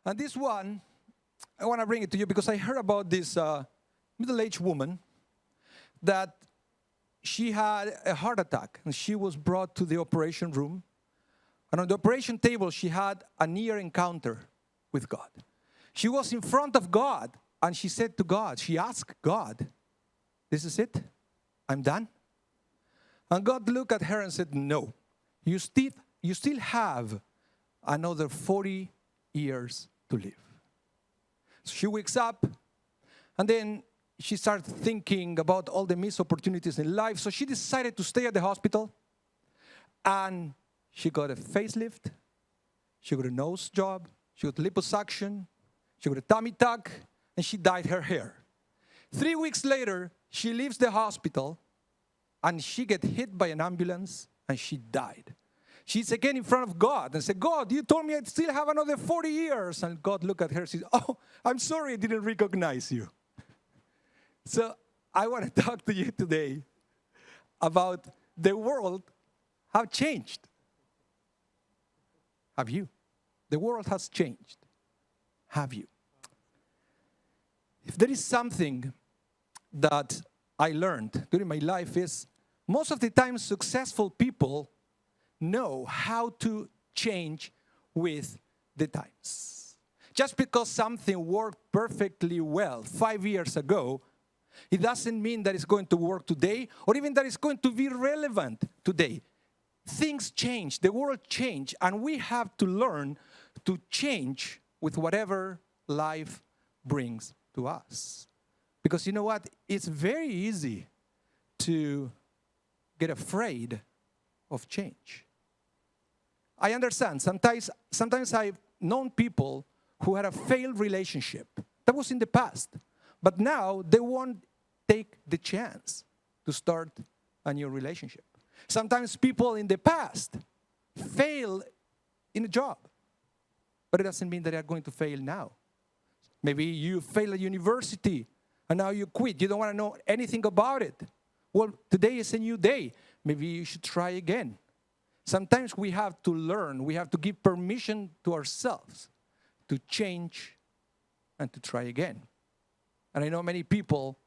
And this one, I want to bring it to you because I heard about this middle-aged woman that she had a heart attack, and she was brought to the operation room. And on the operation table, she had a near encounter with God. She was in front of God, and she said to God, she asked God, "This is it? I'm done?" And God looked at her and said, "No, you still have another 40 years to live." So she wakes up, and then she started thinking about all the missed opportunities in life. So she decided to stay at the hospital, and she got a facelift, she got a nose job, she got liposuction, she got a tummy tuck, and she dyed her hair. 3 weeks later, she leaves the hospital, and she gets hit by an ambulance, and she died. She's again in front of God and said, "God, you told me I'd still have another 40 years. And God looked at her and said, "Oh, I'm sorry I didn't recognize you." So I want to talk to you today about the world have changed. Have you? The world has changed. Have you? If there is something that I learned during my life is most of the time successful people know how to change with the times. Just because something worked perfectly well 5 years ago, it doesn't mean that it's going to work today or even that it's going to be relevant today. Things change, the world changed, and we have to learn to change with whatever life brings to us. Because you know what? It's very easy to get afraid of change. I understand. Sometimes I've known people who had a failed relationship. That was in the past. But now they won't take the chance to start a new relationship. Sometimes people in the past fail in a job. But it doesn't mean that they are going to fail now. Maybe you fail at university and now you quit. You don't want to know anything about it. Well, today is a new day. Maybe you should try again. Sometimes we have to learn, we have to give permission to ourselves to change and to try again. And I know many people,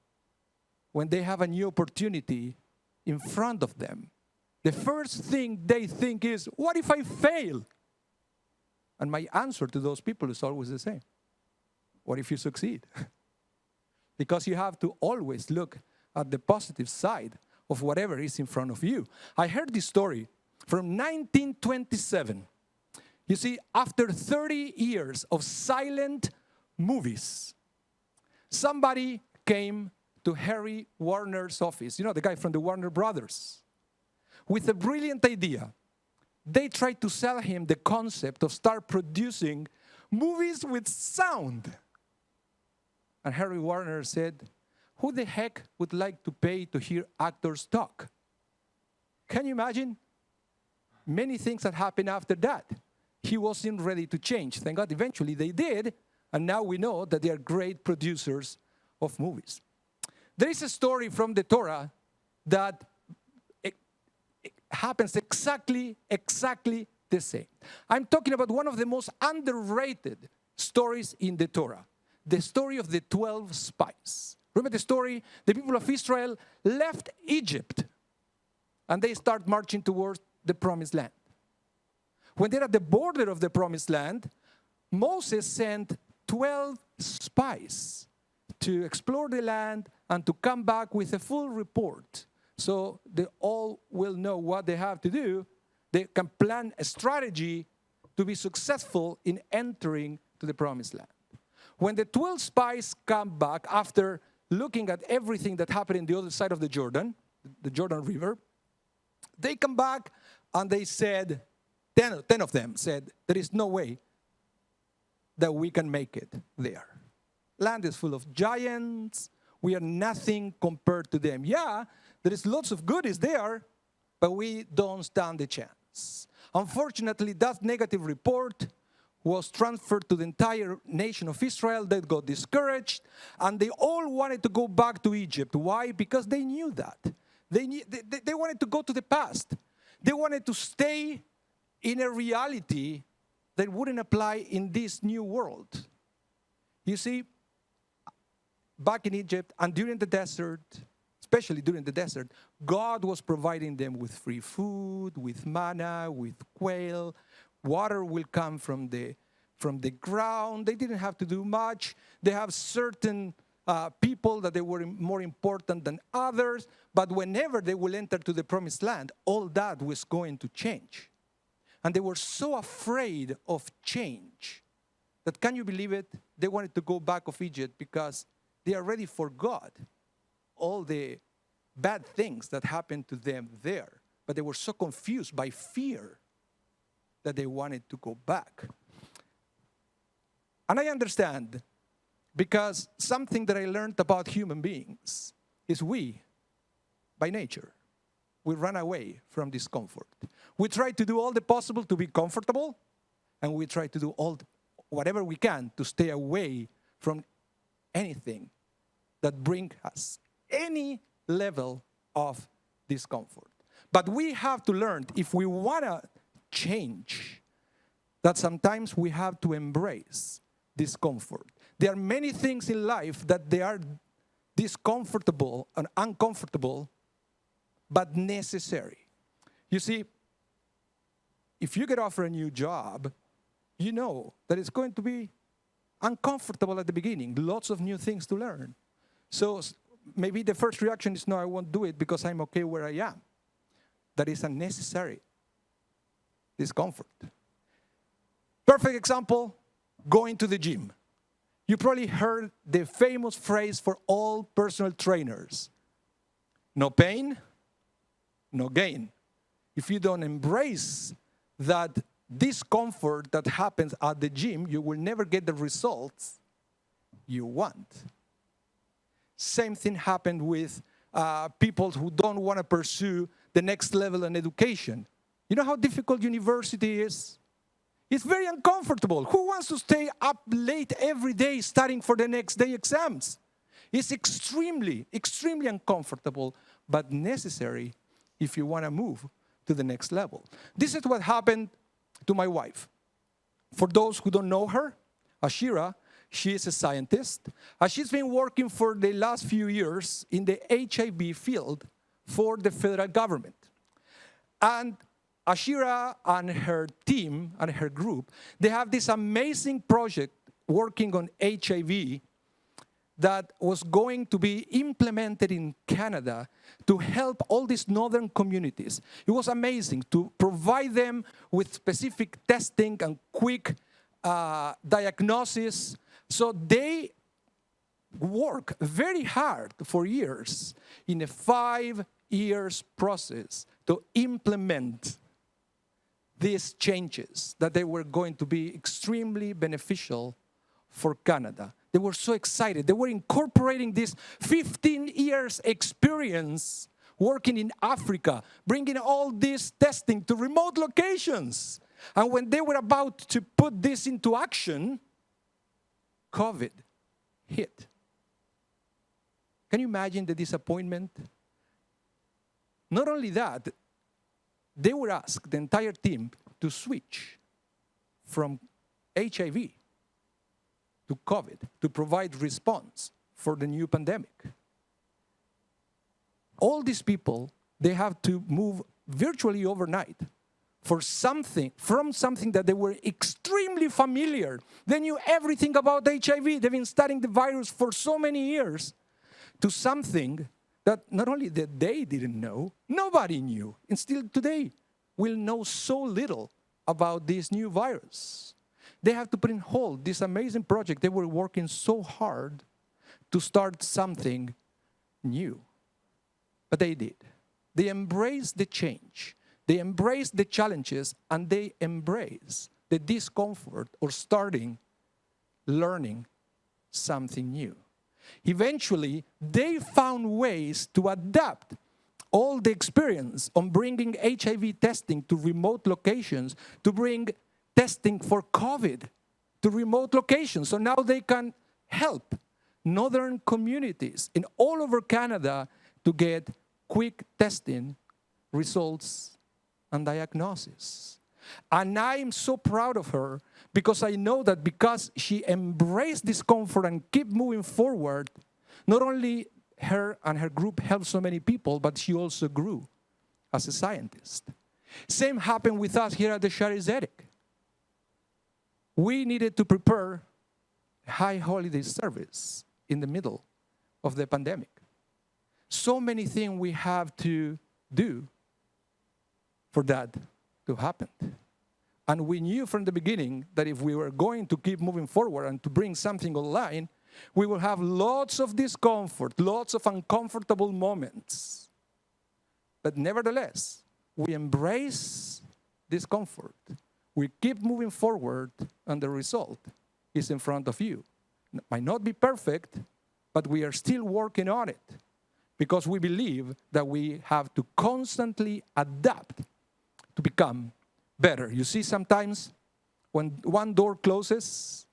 when they have a new opportunity in front of them, the first thing they think is, what if I fail? And my answer to those people is always the same. What if you succeed? Because you have to always look at the positive side of whatever is in front of you. I heard this story from 1927. You see, after 30 years of silent movies, somebody came to Harry Warner's office, you know, the guy from the Warner Brothers, with a brilliant idea. They tried to sell him the concept of start producing movies with sound. And Harry Warner said, "Who the heck would like to pay to hear actors talk?" Can you imagine? Many things that happened after that. He wasn't ready to change. Thank God eventually they did, and now we know that they are great producers of movies. There is a story from the Torah that it happens exactly the same. I'm talking about one of the most underrated stories in the Torah, the story of the 12 spies. Remember the story? The people of Israel left Egypt, and they start marching towards the promised land. When they're at the border of the promised land, Moses sent 12 spies to explore the land and to come back with a full report. So they all will know what they have to do. They can plan a strategy to be successful in entering to the promised land. When the 12 spies come back after looking at everything that happened in the other side of the Jordan River, they come back and they said, 10 of them said, there is no way that we can make it there. Land is full of giants. We are nothing compared to them. Yeah, there is lots of goodies there, but we don't stand a chance. Unfortunately, that negative report was transferred to the entire nation of Israel. They got discouraged, and they all wanted to go back to Egypt. Why? Because they knew that. They wanted to go to the past. They wanted to stay in a reality that wouldn't apply in this new world. You see, back in Egypt and during the desert, especially during the desert, God was providing them with free food, with manna, with quail. Water will come from the ground. They didn't have to do much. They have certain people that they were more important than others. But whenever they will enter to the promised land, all that was going to change. And they were so afraid of change that, can you believe it? They wanted to go back of Egypt because they already forgot all the bad things that happened to them there. But they were so confused by fear that they wanted to go back. And I understand, because something that I learned about human beings is we, by nature, we run away from discomfort. We try to do all the possible to be comfortable, and we try to do whatever we can to stay away from anything that brings us any level of discomfort. But we have to learn, if we want to change, that sometimes we have to embrace discomfort. There are many things in life that they are discomfortable and uncomfortable, but necessary. You see, if you get offered a new job, you know that it's going to be uncomfortable at the beginning, lots of new things to learn. So maybe the first reaction is, no, I won't do it because I'm okay where I am. That is unnecessary discomfort. Perfect example, going to the gym. You probably heard the famous phrase for all personal trainers: no pain, no gain. If you don't embrace that discomfort that happens at the gym, you will never get the results you want. Same thing happened with people who don't want to pursue the next level in education. You know how difficult university is? It's very uncomfortable. Who wants to stay up late every day studying for the next day exams? It's extremely, extremely uncomfortable, but necessary if you want to move to the next level. This is what happened to my wife. For those who don't know her, Ashira, she is a scientist. She's been working for the last few years in the HIV field for the federal government. And Ashira and her team and her group, they have this amazing project working on HIV that was going to be implemented in Canada to help all these northern communities. It was amazing to provide them with specific testing and quick diagnosis. So they work very hard for years in a 5 years process to implement these changes that they were going to be extremely beneficial for Canada. They were so excited. They were incorporating this 15 years experience working in Africa, bringing all this testing to remote locations. And when they were about to put this into action, COVID hit. Can you imagine the disappointment? Not only that, they were asked, the entire team, to switch from HIV to COVID to provide response for the new pandemic. All these people, they have to move virtually overnight from something that they were extremely familiar. They knew everything about HIV. They've been studying the virus for so many years, to something that not only that they didn't know, nobody knew. And still today, we'll know so little about this new virus. They have to put in hold this amazing project. They were working so hard to start something new. But they did. They embraced the change. They embraced the challenges, and they embraced the discomfort or starting learning something new. Eventually, they found ways to adapt all the experience on bringing HIV testing to remote locations, to bring testing for COVID to remote locations. So now they can help northern communities in all over Canada to get quick testing results and diagnosis. And I'm so proud of her because I know that because she embraced discomfort and kept moving forward, not only her and her group helped so many people, but she also grew as a scientist. Same happened with us here at the Shari Zedek. We needed to prepare a high holiday service in the middle of the pandemic. So many things we have to do for that to happen. And we knew from the beginning that if we were going to keep moving forward and to bring something online, we will have lots of discomfort, lots of uncomfortable moments. But nevertheless, we embrace discomfort. We keep moving forward, and the result is in front of you. It might not be perfect, but we are still working on it because we believe that we have to constantly adapt to become better. You see, sometimes when one door closes,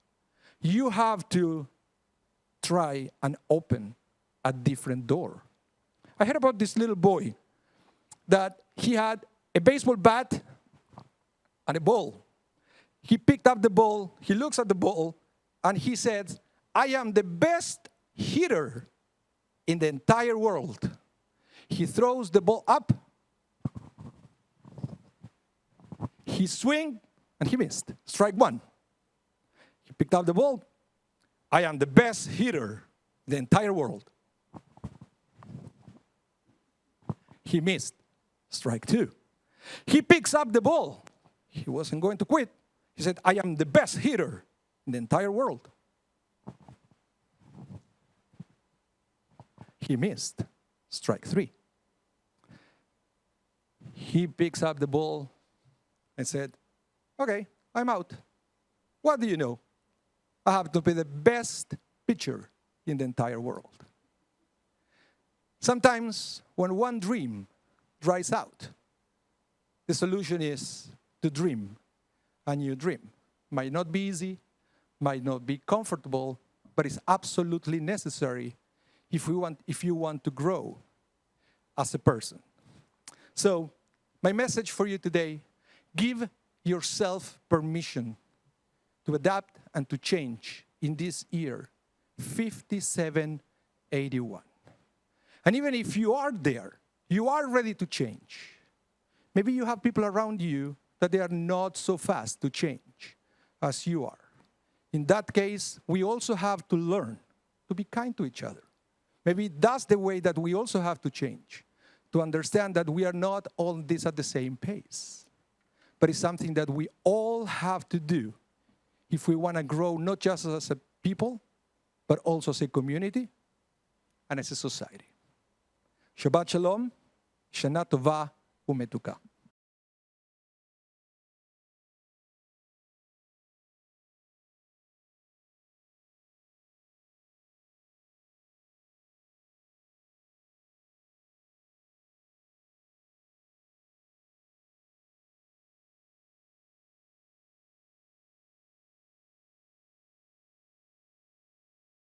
you have to try and open a different door. I heard about this little boy that he had a baseball bat and a ball. He picked up the ball, he looks at the ball, and he said, I am the best hitter in the entire world. He throws the ball up, he swings, and he missed. Strike one. He picked up the ball. I am the best hitter in the entire world. He missed. Strike two. He picks up the ball. He wasn't going to quit. He said, I am the best hitter in the entire world. He missed. Strike three. He picks up the ball and said, okay, I'm out. What do you know? I have to be the best pitcher in the entire world. Sometimes when one dream dries out, the solution is to dream a new dream. Might not be easy, might not be comfortable, but it's absolutely necessary if you want to grow as a person. So, my message for you today, give yourself permission to adapt and to change in this year, 5781. And even if you are there, you are ready to change. Maybe you have people around you that they are not so fast to change as you are. In that case, we also have to learn to be kind to each other. Maybe that's the way that we also have to change, to understand that we are not all this at the same pace. But it's something that we all have to do if we want to grow not just as a people, but also as a community and as a society. Shabbat Shalom, Shana Tova Umetuka.